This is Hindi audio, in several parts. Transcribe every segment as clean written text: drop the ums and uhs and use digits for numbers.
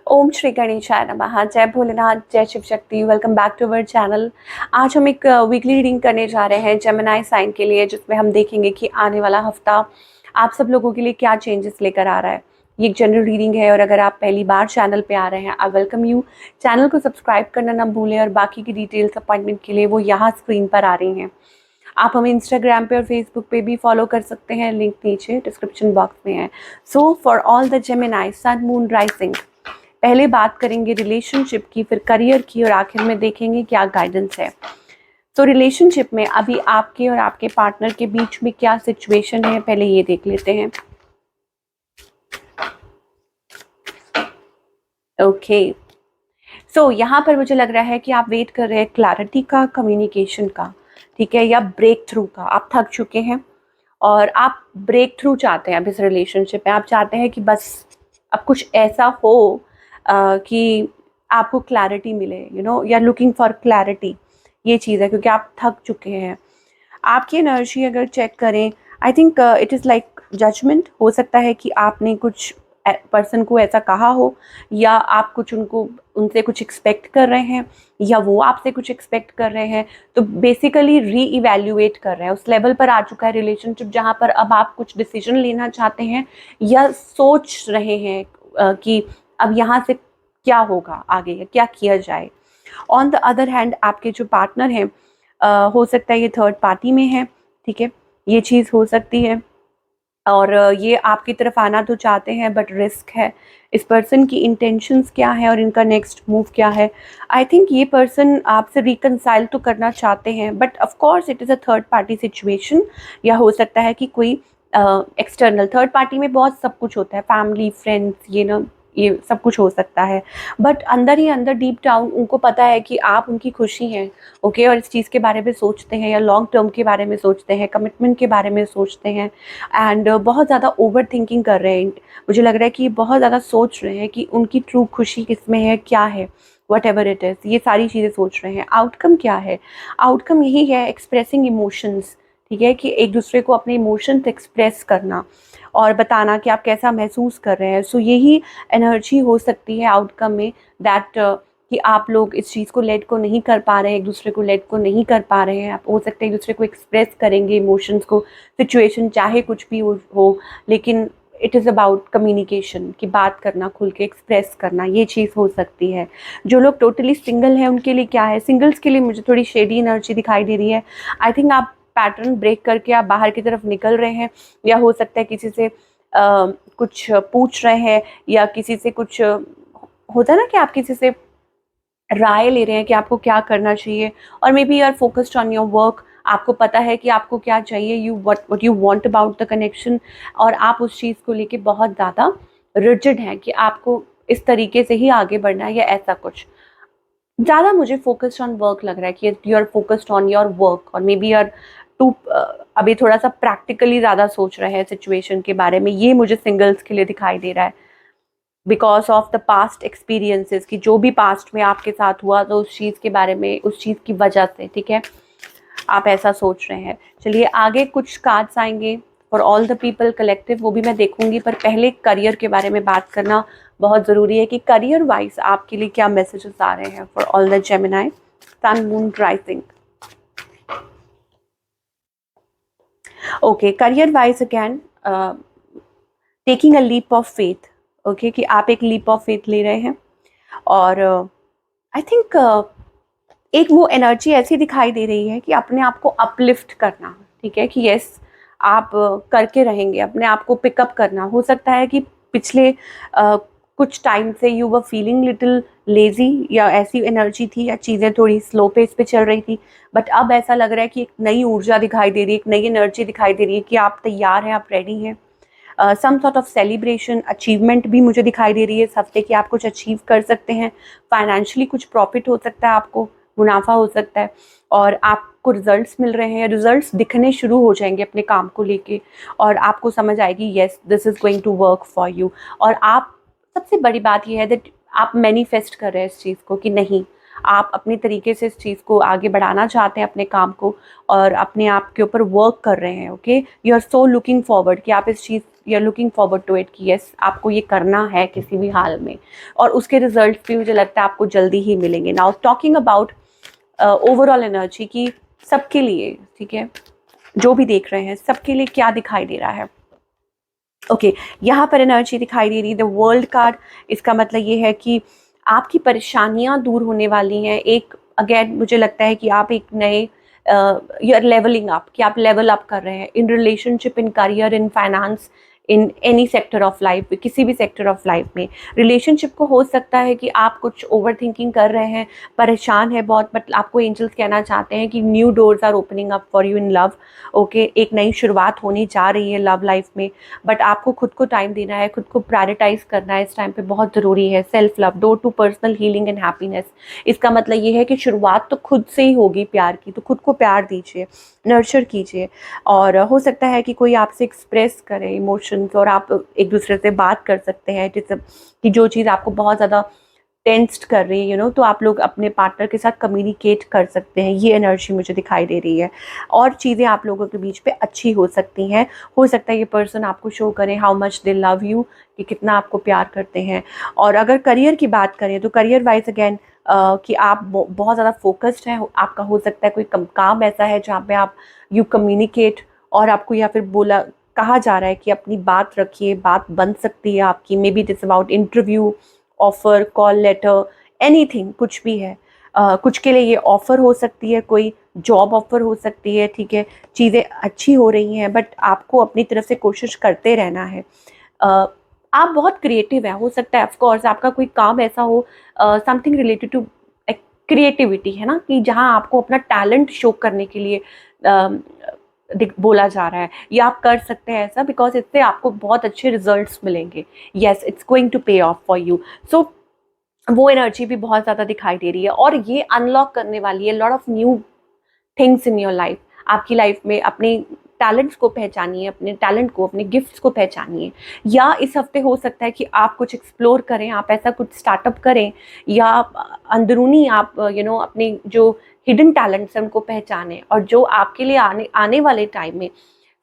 ओम श्री गणेशाय नमः। जय भोलेनाथ, जय Shiv Shakti. Welcome back to our channel. आज हम एक वीकली रीडिंग करने जा रहे हैं जेमिनी साइन के लिए, जिसमें हम देखेंगे कि आने वाला हफ्ता आप सब लोगों के लिए क्या चेंजेस लेकर आ रहा है। ये एक जनरल रीडिंग है और अगर आप पहली बार चैनल पे आ रहे हैं, आई वेलकम यू। चैनल को सब्सक्राइब करना ना भूलें और बाकी की डिटेल्स अपॉइंटमेंट के लिए वो यहाँ स्क्रीन पर आ रही हैं। आप हमें इंस्टाग्राम पे और फेसबुक पे भी फॉलो कर सकते हैं, लिंक नीचे डिस्क्रिप्शन बॉक्स में है। So for all the Gemini sun moon rising, पहले बात करेंगे रिलेशनशिप की, फिर करियर की और आखिर में देखेंगे क्या गाइडेंस है। तो रिलेशनशिप में अभी आपके और आपके पार्टनर के बीच में क्या सिचुएशन है, पहले ये देख लेते हैं। ओके, सो यहाँ पर मुझे लग रहा है कि आप वेट कर रहे हैं क्लैरिटी का, कम्युनिकेशन का, ठीक है, या ब्रेक थ्रू का। आप थक चुके हैं और आप ब्रेक थ्रू चाहते हैं अब इस रिलेशनशिप में। आप चाहते हैं कि बस अब कुछ ऐसा हो कि आपको क्लैरिटी मिले, यू नो, या लुकिंग फॉर क्लैरिटी। ये चीज़ है क्योंकि आप थक चुके हैं। आपकी एनर्जी अगर चेक करें, I think it is like judgment. हो सकता है कि आपने कुछ पर्सन को ऐसा कहा हो, या आप कुछ उनसे कुछ एक्सपेक्ट कर रहे हैं, या वो आपसे कुछ एक्सपेक्ट कर रहे हैं। तो बेसिकली री इवैल्यूएट कर रहे हैं। उस लेवल पर आ चुका है रिलेशनशिप जहाँ पर अब आप कुछ डिसीजन लेना चाहते हैं या सोच रहे हैं कि अब यहाँ से क्या होगा आगे, या क्या किया जाए। ऑन द अदर हैंड, आपके जो पार्टनर हैं, हो सकता है ये थर्ड पार्टी में है, ठीक है, ये चीज़ हो सकती है। और ये आपकी तरफ आना तो चाहते हैं बट रिस्क है। इस पर्सन की इंटेंशंस क्या है और इनका नेक्स्ट मूव क्या है। आई थिंक ये पर्सन आपसे रिकनसाइल तो करना चाहते हैं, but of course it is a third party situation. या हो सकता है कि कोई एक्सटर्नल, थर्ड पार्टी में बहुत सब कुछ होता है, फैमिली, फ्रेंड्स, ये ना, ये सब कुछ हो सकता है। बट अंदर ही अंदर डीप डाउन उनको पता है कि आप उनकी खुशी हैं, ओके, और इस चीज़ के बारे में सोचते हैं, या लॉन्ग टर्म के बारे में सोचते हैं, कमिटमेंट के बारे में सोचते हैं। एंड बहुत ज़्यादा ओवर थिंकिंग कर रहे हैं। मुझे लग रहा है कि बहुत ज़्यादा सोच रहे हैं कि उनकी ट्रू खुशी किस में है, क्या है, वट एवर इट इज़, ये सारी चीज़ें सोच रहे हैं। आउटकम क्या है? आउटकम यही है, एक्सप्रेसिंग इमोशंस, ठीक है, कि एक दूसरे को अपने इमोशंस एक्सप्रेस करना और बताना कि आप कैसा महसूस कर रहे हैं। सो यही एनर्जी हो सकती है आउटकम में, दैट कि आप लोग इस चीज़ को लेट को नहीं कर पा रहे हैं, एक दूसरे को लेट को नहीं कर पा रहे हैं। आप हो सकते हैं एक दूसरे को एक्सप्रेस करेंगे इमोशंस को, सिचुएशन चाहे कुछ भी हो, लेकिन इट इज़ अबाउट कम्युनिकेशन, की बात करना, खुल के एक्सप्रेस करना, ये चीज़ हो सकती है। जो लोग टोटली सिंगल हैं उनके लिए क्या है? सिंगल्स के लिए मुझे थोड़ी शेडी एनर्जी दिखाई दे रही है। आई थिंक आप पैटर्न ब्रेक करके आप बाहर की तरफ निकल रहे हैं, या हो सकता है किसी से कुछ पूछ रहे हैं, या किसी से कुछ होता है ना कि आप किसी से राय ले रहे हैं कि आपको क्या करना चाहिए। और maybe you are focused on your work. आपको पता है कि आपको क्या चाहिए, you what you want about the connection, और आप उस चीज़ को लेके बहुत ज़्यादा रिजिड हैं कि आपको इस तरीके से ही आगे बढ़ना है, या ऐसा कुछ। ज़्यादा मुझे फोकस्ड ऑन वर्क लग रहा है कि you are focused on your work, और मे बी आर टू अभी थोड़ा सा प्रैक्टिकली ज़्यादा सोच रहे हैं सिचुएशन के बारे में। ये मुझे सिंगल्स के लिए दिखाई दे रहा है, because of the past experiences, कि जो भी पास्ट में आपके साथ हुआ तो उस चीज़ के बारे में, उस चीज़ की वजह से, ठीक है, आप ऐसा सोच रहे हैं। चलिए आगे कुछ कार्ड्स आएंगे for all the people collective, वो भी मैं देखूंगी, पर पहले करियर के बारे में बात करना बहुत ज़रूरी है कि करियर वाइज आपके लिए क्या मैसेजेस आ रहे हैं for all the Gemini sun moon rising. Okay, career wise again taking a leap of faith, okay, कि आप एक लीप ऑफ फेथ ले रहे हैं। और आई थिंक एक वो एनर्जी ऐसी दिखाई दे रही है कि अपने आप को अपलिफ्ट करना, ठीक है, कि यस आप करके रहेंगे, अपने आप को पिकअप करना। हो सकता है कि पिछले कुछ टाइम से you were feeling little lazy, या ऐसी एनर्जी थी, या चीज़ें थोड़ी स्लो पेस पे चल रही थी, बट अब ऐसा लग रहा है कि एक नई ऊर्जा दिखाई दे रही है, एक नई एनर्जी दिखाई दे रही है कि आप तैयार हैं, आप रेडी हैं। Some sort of celebration, achievement भी मुझे दिखाई दे रही है इस हफ्ते, कि आप कुछ अचीव कर सकते हैं। फाइनेंशियली कुछ प्रॉफिट हो सकता है, आपको मुनाफा हो सकता है, और आपको रिजल्ट्स मिल रहे हैं, या रिजल्ट्स दिखने शुरू हो जाएंगे अपने काम को लेके, और आपको समझ आएगी yes this is going to work for you. और आप, सबसे बड़ी बात यह है दैट आप मैनिफेस्ट कर रहे हैं इस चीज़ को, कि नहीं, आप अपने तरीके से इस चीज़ को आगे बढ़ाना चाहते हैं, अपने काम को, और अपने आप के ऊपर वर्क कर रहे हैं। Okay, you are so looking forward कि आप इस चीज़ you are looking forward to it कि यस आपको ये करना है किसी भी हाल में, और उसके रिजल्ट भी मुझे लगता है आपको जल्दी ही मिलेंगे। Now talking about overall energy की सबके लिए, ठीक है, जो भी देख रहे हैं सबके लिए क्या दिखाई दे रहा है। ओके यहाँ पर एनर्जी दिखाई दे रही है द वर्ल्ड कार्ड। इसका मतलब ये है कि आपकी परेशानियां दूर होने वाली हैं। एक अगेन मुझे लगता है कि आप एक नए यू आर लेवलिंग अप, कि आप लेवल अप कर रहे हैं in relationship, in career, in finance, in any sector of life, किसी भी सेक्टर ऑफ लाइफ में। रिलेशनशिप को हो सकता है कि आप कुछ ओवर थिंकिंग कर रहे हैं, परेशान है बहुत, बट आपको एंजल्स कहना चाहते हैं कि new doors are opening up for you in love. Okay एक नई शुरुआत होने जा रही है लव लाइफ में, बट आपको खुद को टाइम देना है, खुद को प्रायोरिटाइज करना है, इस टाइम पे बहुत ज़रूरी है। Self love, door to personal healing and happiness. इसका मतलब ये है कि शुरुआत तो खुद से ही होगी प्यार की, तो खुद को प्यार दीजिए, नर्चर कीजिए। और हो सकता है कि कोई आपसे एक्सप्रेस करे इमोशंस, और आप एक दूसरे से बात कर सकते हैं कि जो चीज़ आपको बहुत ज़्यादा टेंस्ड कर रही है, यू नो, तो आप लोग अपने पार्टनर के साथ कम्युनिकेट कर सकते हैं। ये एनर्जी मुझे दिखाई दे रही है, और चीज़ें आप लोगों के बीच पे अच्छी हो सकती हैं। हो सकता है ये पर्सन आपको शो करे how much they love you, कि कितना आपको प्यार करते हैं। और अगर करियर की बात करें तो करियर वाइज अगेन कि आप बहुत ज़्यादा फोकस्ड हैं। आपका हो सकता है कोई काम ऐसा है जहाँ पे आप यू कम्युनिकेट, और आपको या फिर कहा जा रहा है कि अपनी बात रखिए, बात बन सकती है आपकी। Maybe this about interview, offer, call letter, anything, कुछ भी है। कुछ के लिए ये ऑफर हो सकती है, कोई जॉब ऑफर हो सकती है, ठीक है। चीज़ें अच्छी हो रही हैं, बट आपको अपनी तरफ से कोशिश करते रहना है। आप बहुत क्रिएटिव हैं, हो सकता है ऑफकोर्स आपका कोई काम ऐसा हो समथिंग रिलेटेड टू क्रिएटिविटी, है ना, कि जहाँ आपको अपना टैलेंट शो करने के लिए बोला जा रहा है, या आप कर सकते हैं ऐसा, बिकॉज इससे आपको बहुत अच्छे रिजल्ट्स मिलेंगे। येस इट्स गोइंग टू पे ऑफ फॉर यू। सो वो एनर्जी भी बहुत ज़्यादा दिखाई दे रही है, और ये अनलॉक करने वाली है lot of new things in your life. आपकी लाइफ में अपने टैलेंट्स को पहचानिए, अपने टैलेंट को, अपने गिफ्ट्स को पहचानिए। या इस हफ्ते हो सकता है कि आप कुछ एक्सप्लोर करें, आप ऐसा कुछ स्टार्टअप करें, या अंदरूनी आप अपने जो हिडन टैलेंट्स हैं उनको पहचानें, और जो आपके लिए आने वाले टाइम में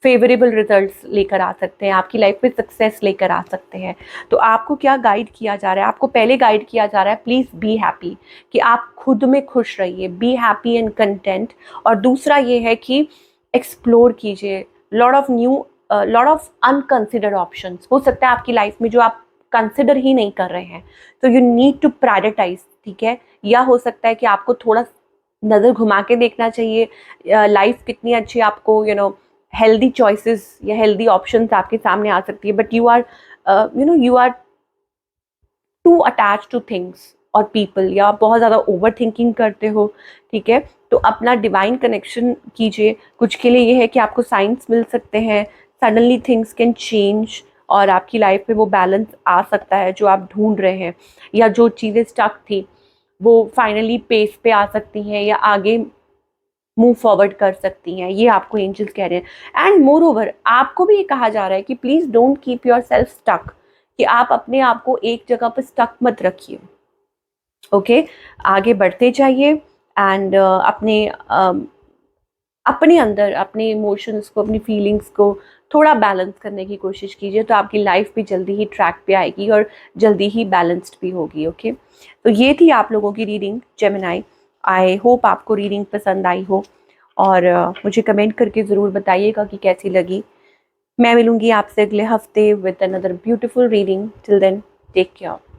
फेवरेबल रिजल्ट्स लेकर आ सकते हैं, आपकी लाइफ में सक्सेस लेकर आ सकते हैं। तो आपको क्या गाइड किया जा रहा है? आपको पहले गाइड किया जा रहा है प्लीज़ बी हैप्पी, कि आप खुद में खुश रहिए, बी हैप्पी एंड कंटेंट। और दूसरा ये है कि एक्सप्लोर कीजिए लॉट ऑफ अनकंसिडर्ड ऑप्शंस। हो सकता है आपकी लाइफ में जो आप कंसिडर ही नहीं कर रहे हैं, तो यू नीड टू प्रायोरिटाइज, ठीक है। या हो सकता है कि आपको थोड़ा नज़र घुमा के देखना चाहिए, लाइफ कितनी अच्छी आपको हेल्दी चॉइसेस या हेल्दी ऑप्शंस आपके सामने आ सकती है, but you are too attach to things और पीपल, या बहुत ज़्यादा ओवर थिंकिंग करते हो, ठीक है। तो अपना डिवाइन कनेक्शन कीजिए। कुछ के लिए ये है कि आपको साइंस मिल सकते हैं, सडनली थिंग्स कैन चेंज, और आपकी लाइफ में वो बैलेंस आ सकता है जो आप ढूंढ रहे हैं, या जो चीज़ें स्टक थी वो फाइनली पेस पे आ सकती हैं, या आगे मूव फॉरवर्ड कर सकती हैं। ये आपको एंजल्स कह रहे हैं। एंड मोर ओवर आपको भी ये कहा जा रहा है कि please don't keep yourself stuck, कि आप अपने आप को एक जगह पर स्टक मत रखिए। ओके आगे बढ़ते जाइए, एंड अपने अंदर अपने इमोशंस को, अपनी फीलिंग्स को थोड़ा बैलेंस करने की कोशिश कीजिए, तो आपकी लाइफ भी जल्दी ही ट्रैक पे आएगी और जल्दी ही बैलेंस्ड भी होगी। ओके तो ये थी आप लोगों की रीडिंग जेमिनी। आई होप आपको रीडिंग पसंद आई हो, और मुझे कमेंट करके ज़रूर बताइएगा कि कैसी लगी। मैं मिलूंगी आपसे अगले हफ्ते with another beautiful reading. Till then take care.